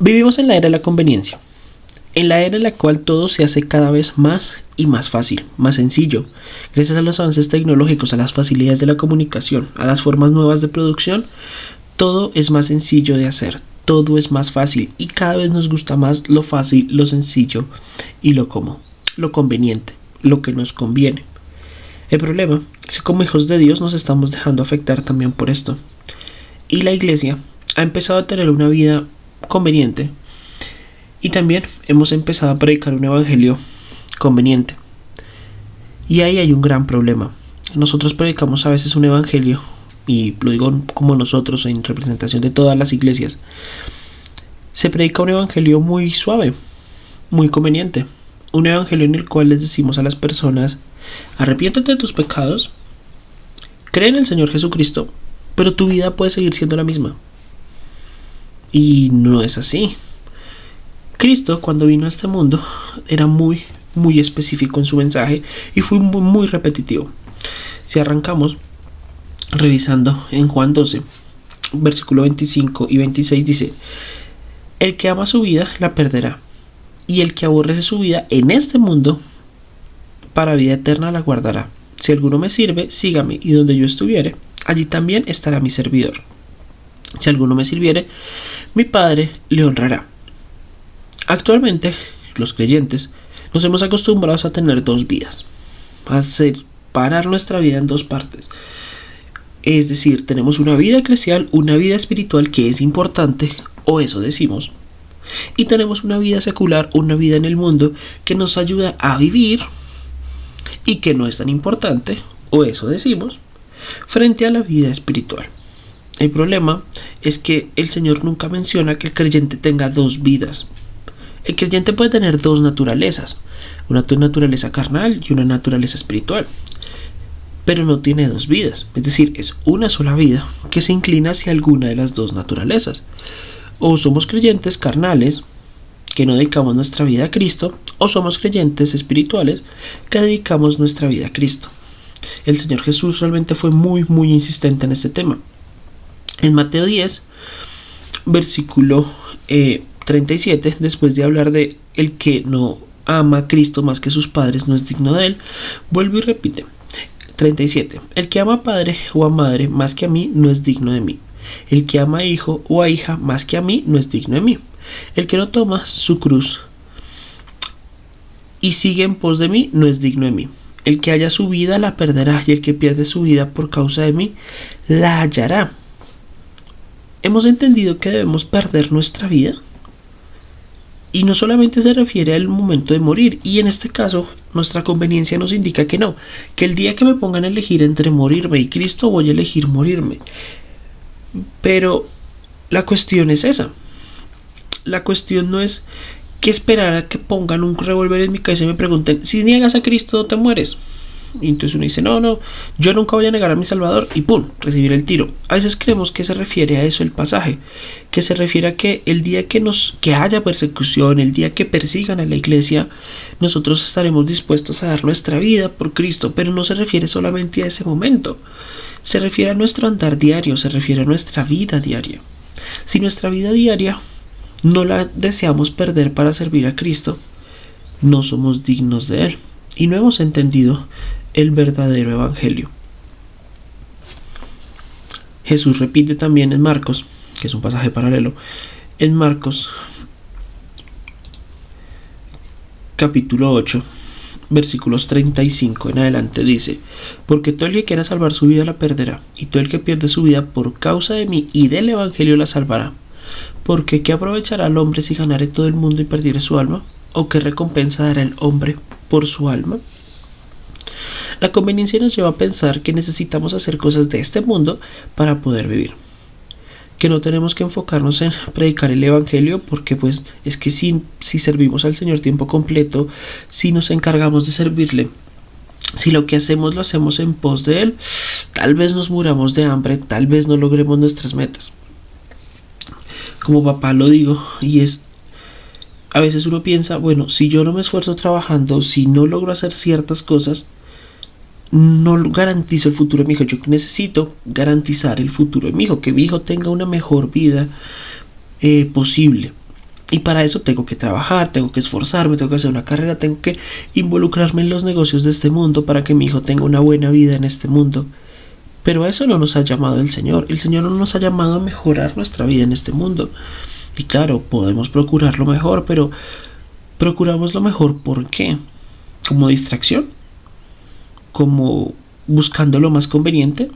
Vivimos en la era de la conveniencia, en la era en la cual todo se hace cada vez más y más fácil, más sencillo. Gracias a los avances tecnológicos, a las facilidades de la comunicación, a las formas nuevas de producción, todo es más sencillo de hacer, todo es más fácil y cada vez nos gusta más lo fácil, lo sencillo y lo cómodo, lo conveniente, lo que nos conviene. El problema es que como hijos de Dios nos estamos dejando afectar también por esto. Y la iglesia ha empezado a tener una vida conveniente y también hemos empezado a predicar un evangelio conveniente. Y ahí hay un gran problema. Nosotros predicamos a veces un evangelio, y lo digo como nosotros en representación de todas las iglesias, se predica un evangelio muy suave, muy conveniente, un evangelio en el cual les decimos a las personas: arrepiéntete de tus pecados, cree en el Señor Jesucristo, pero tu vida puede seguir siendo la misma. Y no es así. Cristo, cuando vino a este mundo, era muy específico en su mensaje y fue muy repetitivo. Si arrancamos revisando en Juan 12, versículo 25 y 26 dice: el que ama su vida la perderá, y el que aborrece su vida en este mundo para vida eterna la guardará. Si alguno me sirve, sígame, y donde yo estuviere, allí también estará mi servidor. Si alguno me sirviere, mi Padre le honrará. Actualmente, los creyentes nos hemos acostumbrado a tener dos vidas, a separar nuestra vida en dos partes. Es decir, tenemos una vida eclesial, una vida espiritual que es importante, o eso decimos, y tenemos una vida secular, una vida en el mundo que nos ayuda a vivir y que no es tan importante, o eso decimos, frente a la vida espiritual. El problema es que el Señor nunca menciona que el creyente tenga dos vidas. El creyente puede tener dos naturalezas, una naturaleza carnal y una naturaleza espiritual, pero no tiene dos vidas, es decir, es una sola vida que se inclina hacia alguna de las dos naturalezas. O somos creyentes carnales, que no dedicamos nuestra vida a Cristo, o somos creyentes espirituales, que dedicamos nuestra vida a Cristo. El Señor Jesús realmente fue muy insistente en este tema. En Mateo 10, versículo 37, después de hablar de el que no ama a Cristo más que sus padres no es digno de él, vuelve y repite. 37. El que ama a padre o a madre más que a mí no es digno de mí. El que ama a hijo o a hija más que a mí no es digno de mí. El que no toma su cruz y sigue en pos de mí no es digno de mí. El que haya su vida la perderá, y el que pierde su vida por causa de mí la hallará. Hemos entendido que debemos perder nuestra vida, y no solamente se refiere al momento de morir, y en este caso nuestra conveniencia nos indica que no, que el día que me pongan a elegir entre morirme y Cristo, voy a elegir morirme. Pero la cuestión es esa. La cuestión no es que esperar a que pongan un revólver en mi cabeza y me pregunten: si niegas a Cristo no te mueres. Y entonces uno dice: no, yo nunca voy a negar a mi Salvador, y ¡pum!, recibir el tiro. A veces creemos que se refiere a eso el pasaje, que se refiere a que el día que haya persecución, el día que persigan a la iglesia, nosotros estaremos dispuestos a dar nuestra vida por Cristo. Pero no se refiere solamente a ese momento, se refiere a nuestro andar diario, se refiere a nuestra vida diaria. Si nuestra vida diaria no la deseamos perder para servir a Cristo, no somos dignos de Él y no hemos entendido el verdadero evangelio. Jesús repite también en Marcos, que es un pasaje paralelo, en Marcos capítulo 8, versículos 35 en adelante, dice: porque todo el que quiera salvar su vida la perderá, y todo el que pierde su vida por causa de mí y del evangelio la salvará. Porque ¿qué aprovechará el hombre si ganare todo el mundo y perdiere su alma? ¿O qué recompensa dará el hombre por su alma? La conveniencia nos lleva a pensar que necesitamos hacer cosas de este mundo para poder vivir, que no tenemos que enfocarnos en predicar el evangelio, porque pues es que si servimos al Señor tiempo completo, si nos encargamos de servirle, si lo que hacemos lo hacemos en pos de Él, tal vez nos muramos de hambre, tal vez no logremos nuestras metas. Como papá lo digo, y es, a veces uno piensa: bueno, si yo no me esfuerzo trabajando, si no logro hacer ciertas cosas, no garantizo el futuro de mi hijo. Yo necesito garantizar el futuro de mi hijo, que mi hijo tenga una mejor vida posible. Y para eso tengo que trabajar, tengo que esforzarme, tengo que hacer una carrera, tengo que involucrarme en los negocios de este mundo para que mi hijo tenga una buena vida en este mundo. Pero a eso no nos ha llamado el Señor. El Señor no nos ha llamado a mejorar nuestra vida en este mundo. Y claro, podemos procurar lo mejor, pero procuramos lo mejor ¿por qué? ¿Como distracción? ¿Como buscando lo más conveniente?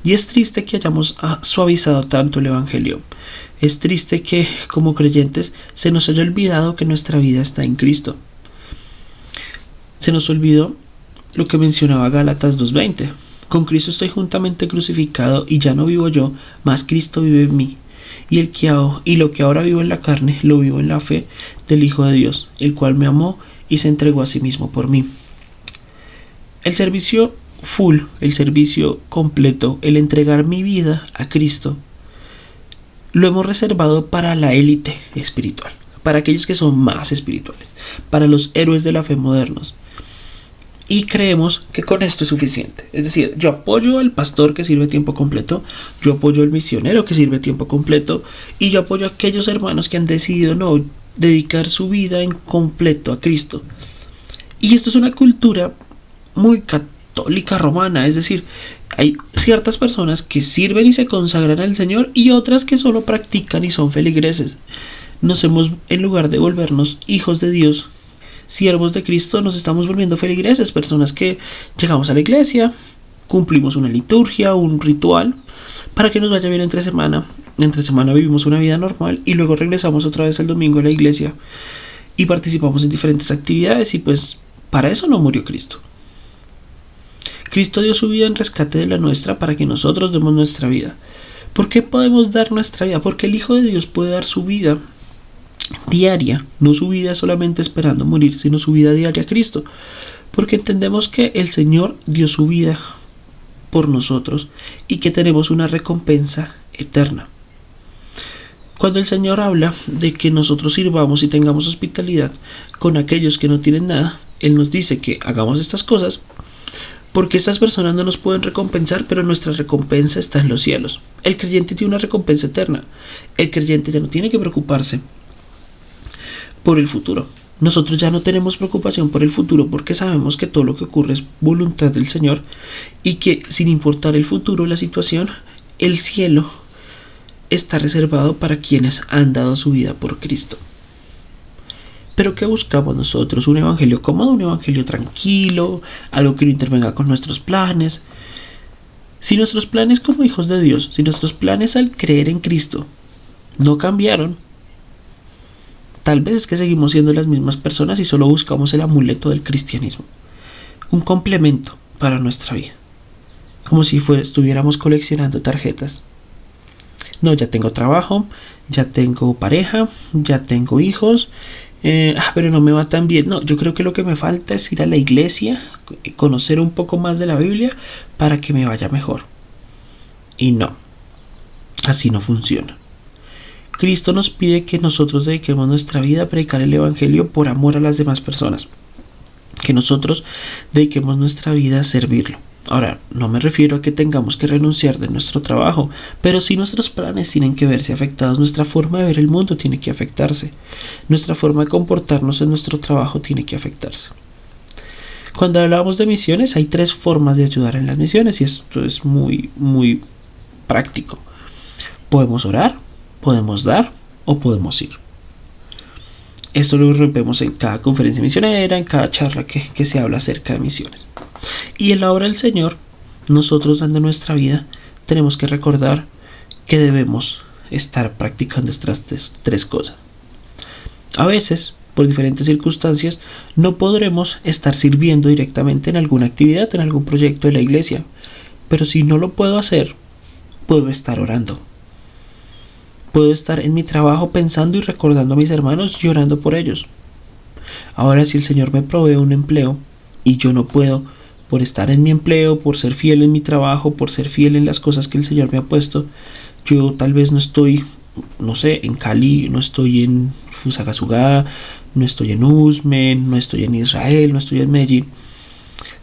Y es triste que hayamos suavizado tanto el Evangelio. Es triste que, como creyentes, se nos haya olvidado que nuestra vida está en Cristo. Se nos olvidó lo que mencionaba Gálatas 2:20. Con Cristo estoy juntamente crucificado y ya no vivo yo, mas Cristo vive en mí. Y lo que ahora vivo en la carne, lo vivo en la fe del Hijo de Dios, el cual me amó y se entregó a sí mismo por mí. El servicio full, el servicio completo, el entregar mi vida a Cristo, lo hemos reservado para la élite espiritual, para aquellos que son más espirituales, para los héroes de la fe modernos. Y creemos que con esto es suficiente. Es decir, yo apoyo al pastor que sirve tiempo completo, yo apoyo al misionero que sirve tiempo completo, y yo apoyo a aquellos hermanos que han decidido no dedicar su vida en completo a Cristo. Y esto es una cultura muy católica romana, es decir, hay ciertas personas que sirven y se consagran al Señor y otras que solo practican y son feligreses. En lugar de volvernos hijos de Dios, siervos de Cristo, nos estamos volviendo feligreses, personas que llegamos a la iglesia, cumplimos una liturgia, un ritual, para que nos vaya bien entre semana. Entre semana vivimos una vida normal y luego regresamos otra vez el domingo a la iglesia y participamos en diferentes actividades, y pues para eso no murió Cristo. Cristo dio su vida en rescate de la nuestra para que nosotros demos nuestra vida. ¿Por qué podemos dar nuestra vida? Porque el Hijo de Dios puede dar su vida diaria, no su vida solamente esperando morir, sino su vida diaria a Cristo, porque entendemos que el Señor dio su vida por nosotros y que tenemos una recompensa eterna. Cuando el Señor habla de que nosotros sirvamos y tengamos hospitalidad con aquellos que no tienen nada, Él nos dice que hagamos estas cosas porque estas personas no nos pueden recompensar, pero nuestra recompensa está en los cielos. El creyente tiene una recompensa eterna. El creyente ya no tiene que preocuparse por el futuro. Nosotros ya no tenemos preocupación por el futuro porque sabemos que todo lo que ocurre es voluntad del Señor y que sin importar el futuro, la situación, el cielo está reservado para quienes han dado su vida por Cristo. Pero ¿qué buscamos nosotros? ¿Un evangelio cómodo? ¿Un evangelio tranquilo? ¿Algo que no intervenga con nuestros planes? Si nuestros planes como hijos de Dios, si nuestros planes al creer en Cristo no cambiaron, tal vez es que seguimos siendo las mismas personas y solo buscamos el amuleto del cristianismo, un complemento para nuestra vida, como si estuviéramos coleccionando tarjetas. No, ya tengo trabajo, ya tengo pareja, ya tengo hijos, pero no me va tan bien. No, yo creo que lo que me falta es ir a la iglesia, conocer un poco más de la Biblia para que me vaya mejor. Y no, así no funciona. Cristo nos pide que nosotros dediquemos nuestra vida a predicar el evangelio por amor a las demás personas, que nosotros dediquemos nuestra vida a servirlo. Ahora, no me refiero a que tengamos que renunciar de nuestro trabajo, pero sí nuestros planes tienen que verse afectados, nuestra forma de ver el mundo tiene que afectarse, nuestra forma de comportarnos en nuestro trabajo tiene que afectarse. Cuando hablamos de misiones, hay 3 formas de ayudar en las misiones y esto es muy, muy práctico. Podemos orar, podemos dar o podemos ir. Esto lo rompemos en cada conferencia misionera, en cada charla que se habla acerca de misiones. Y en la obra del Señor, nosotros dando nuestra vida, tenemos que recordar que debemos estar practicando estas 3 cosas. A veces, por diferentes circunstancias, no podremos estar sirviendo directamente en alguna actividad, en algún proyecto de la iglesia. Pero si no lo puedo hacer, puedo estar orando. Puedo estar en mi trabajo pensando y recordando a mis hermanos y orando por ellos. Ahora, si el Señor me provee un empleo y yo no puedo, por estar en mi empleo, por ser fiel en mi trabajo, por ser fiel en las cosas que el Señor me ha puesto, yo tal vez no estoy, en Cali, no estoy en Fusagasugá, no estoy en Usmen, no estoy en Israel, no estoy en Medellín,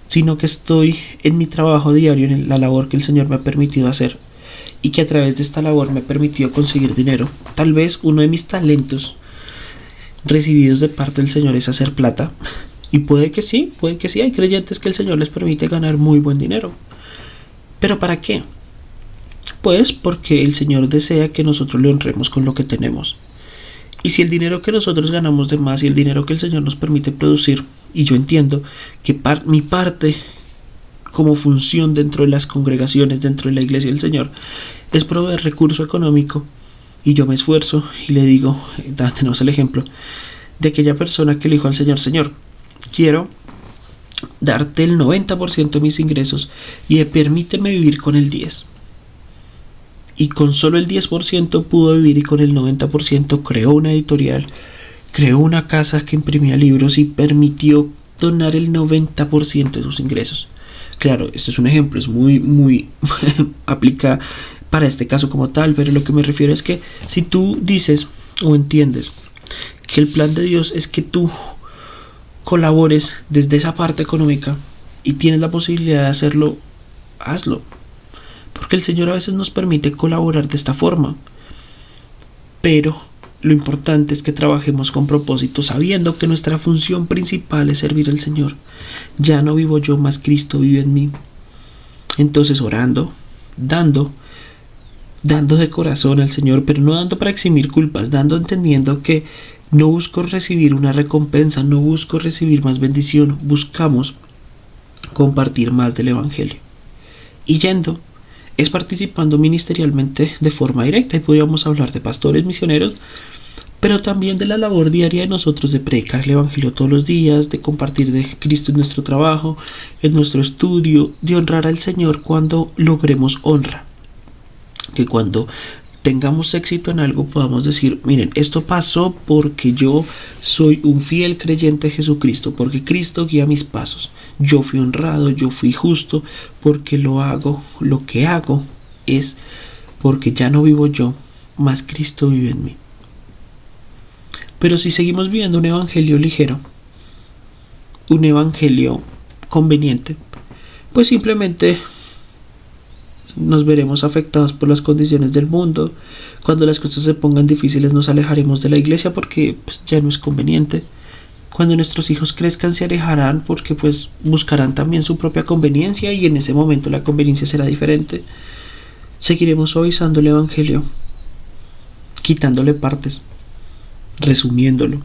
sino que estoy en mi trabajo diario, en la labor que el Señor me ha permitido hacer y que a través de esta labor me ha permitido conseguir dinero. Tal vez uno de mis talentos recibidos de parte del Señor es hacer plata. Y puede que sí, hay creyentes que el Señor les permite ganar muy buen dinero. ¿Pero para qué? Pues porque el Señor desea que nosotros le honremos con lo que tenemos. Y si el dinero que nosotros ganamos de más y el dinero que el Señor nos permite producir, y yo entiendo que mi parte como función dentro de las congregaciones, dentro de la iglesia del Señor, es proveer recurso económico, y yo me esfuerzo y le digo, tenemos el ejemplo de aquella persona que le dijo al Señor: Señor, quiero darte el 90% de mis ingresos y permíteme vivir con el 10%. Y con solo el 10% pudo vivir, y con el 90% creó una editorial, creó una casa que imprimía libros y permitió donar el 90% de sus ingresos. Claro, este es un ejemplo, es muy aplica para este caso como tal, pero lo que me refiero es que si tú dices o entiendes que el plan de Dios es que tú colabores desde esa parte económica y tienes la posibilidad de hacerlo, hazlo. Porque el Señor a veces nos permite colaborar de esta forma. Pero lo importante es que trabajemos con propósito, sabiendo que nuestra función principal es servir al Señor. Ya no vivo yo, más Cristo vive en mí. Entonces, orando, dando de corazón al Señor, pero no dando para eximir culpas, dando entendiendo que no busco recibir una recompensa, no busco recibir más bendición, buscamos compartir más del Evangelio. Y yendo, es participando ministerialmente de forma directa, y podríamos hablar de pastores misioneros, pero también de la labor diaria de nosotros de predicar el Evangelio todos los días, de compartir de Cristo en nuestro trabajo, en nuestro estudio, de honrar al Señor cuando logremos honra. Que cuando tengamos éxito en algo podamos decir: miren, esto pasó porque yo soy un fiel creyente de Jesucristo, porque Cristo guía mis pasos. Yo fui honrado, yo fui justo, porque lo que hago es porque ya no vivo yo, más Cristo vive en mí. Pero si seguimos viviendo un evangelio ligero, un evangelio conveniente, pues simplemente nos veremos afectados por las condiciones del mundo. Cuando las cosas se pongan difíciles nos alejaremos de la iglesia porque ya no es conveniente. Cuando nuestros hijos crezcan se alejarán porque buscarán también su propia conveniencia, y en ese momento la conveniencia será diferente. Seguiremos suavizando el evangelio, quitándole partes, resumiéndolo,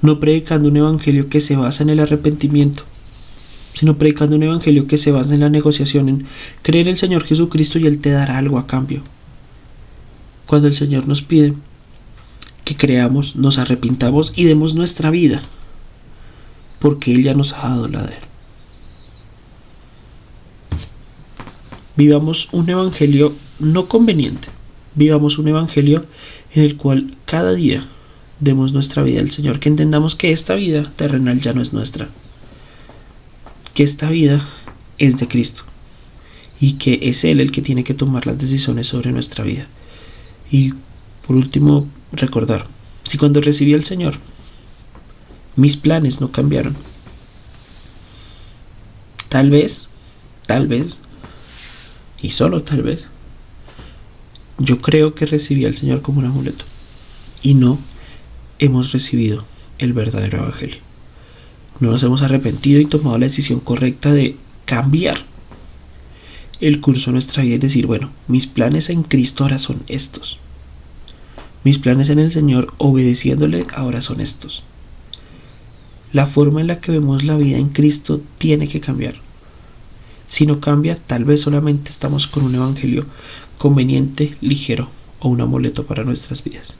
no predicando un evangelio que se basa en el arrepentimiento, sino predicando un evangelio que se basa en la negociación, en creer en el Señor Jesucristo y Él te dará algo a cambio. Cuando el Señor nos pide que creamos, nos arrepintamos y demos nuestra vida, porque Él ya nos ha dado la de Él. Vivamos un evangelio no conveniente, vivamos un evangelio en el cual cada día demos nuestra vida al Señor, que entendamos que esta vida terrenal ya no es nuestra, que esta vida es de Cristo y que es Él el que tiene que tomar las decisiones sobre nuestra vida. Y por último, recordar, si cuando recibí al Señor mis planes no cambiaron, tal vez, y solo tal vez, yo creo que recibí al Señor como un amuleto y no hemos recibido el verdadero evangelio. No nos hemos arrepentido y tomado la decisión correcta de cambiar el curso de nuestra vida y decir: bueno, mis planes en Cristo ahora son estos. Mis planes en el Señor, obedeciéndole, ahora son estos. La forma en la que vemos la vida en Cristo tiene que cambiar. Si no cambia, tal vez solamente estamos con un evangelio conveniente, ligero o un amuleto para nuestras vidas.